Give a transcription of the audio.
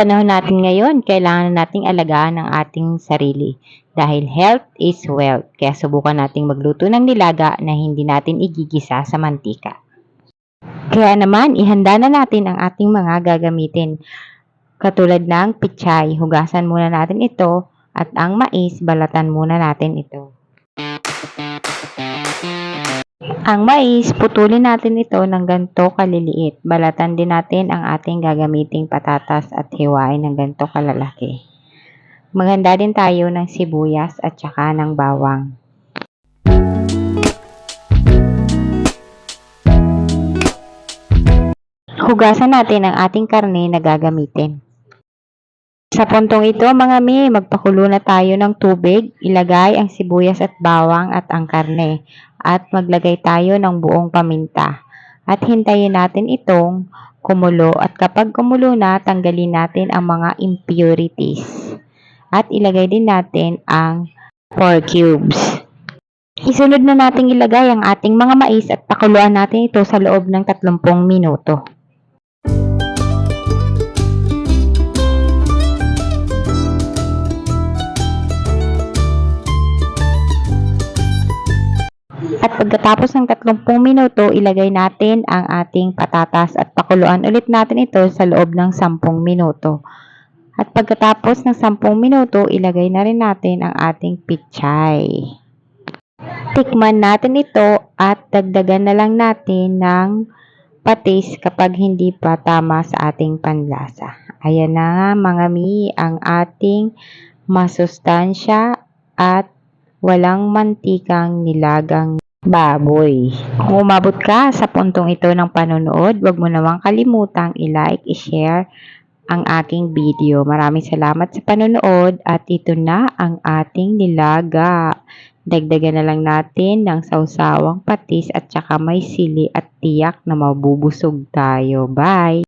panahon natin ngayon, kailangan nating alagaan ang ating sarili dahil health is wealth. Kaya subukan nating magluto ng nilaga na hindi natin igigisa sa mantika. Kaya naman, ihanda na natin ang ating mga gagamitin. Katulad ng pichay, hugasan muna natin ito at ang mais, balatan muna natin ito. Ang mais, putulin natin ito ng ganito kaliliit. Balatan din natin ang ating gagamiting patatas at hiwain ng ganito kalalaki. Maghanda din tayo ng sibuyas at saka ng bawang. Hugasan natin ang ating karne na gagamitin. Sa puntong ito, mga mi, magpakulo na tayo ng tubig, ilagay ang sibuyas at bawang at ang karne, at maglagay tayo ng buong paminta. At hintayin natin itong kumulo, at kapag kumulo na, tanggalin natin ang mga impurities. At ilagay din natin ang 4 cubes. Isunod na natin ilagay ang ating mga mais at pakuluan natin ito sa loob ng 30 minuto. At pagkatapos ng 30 minuto, ilagay natin ang ating patatas at pakuluan ulit natin ito sa loob ng 10 minuto. At pagkatapos ng 10 minuto, ilagay na rin natin ang ating pichay. Tikman natin ito at dagdagan na lang natin ng patis kapag hindi pa tama sa ating panlasa. Ayan na nga mga mi, ang ating masustansya at walang mantikang nilagang baboy. Kung umabot ka sa puntong ito ng panonood, huwag mo namang kalimutang i-like, i-share ang aking video. Maraming salamat sa panonood at ito na ang ating nilaga. Dagdagan na lang natin ng sausawang patis at saka may sili at tiyak na mabubusog tayo. Bye!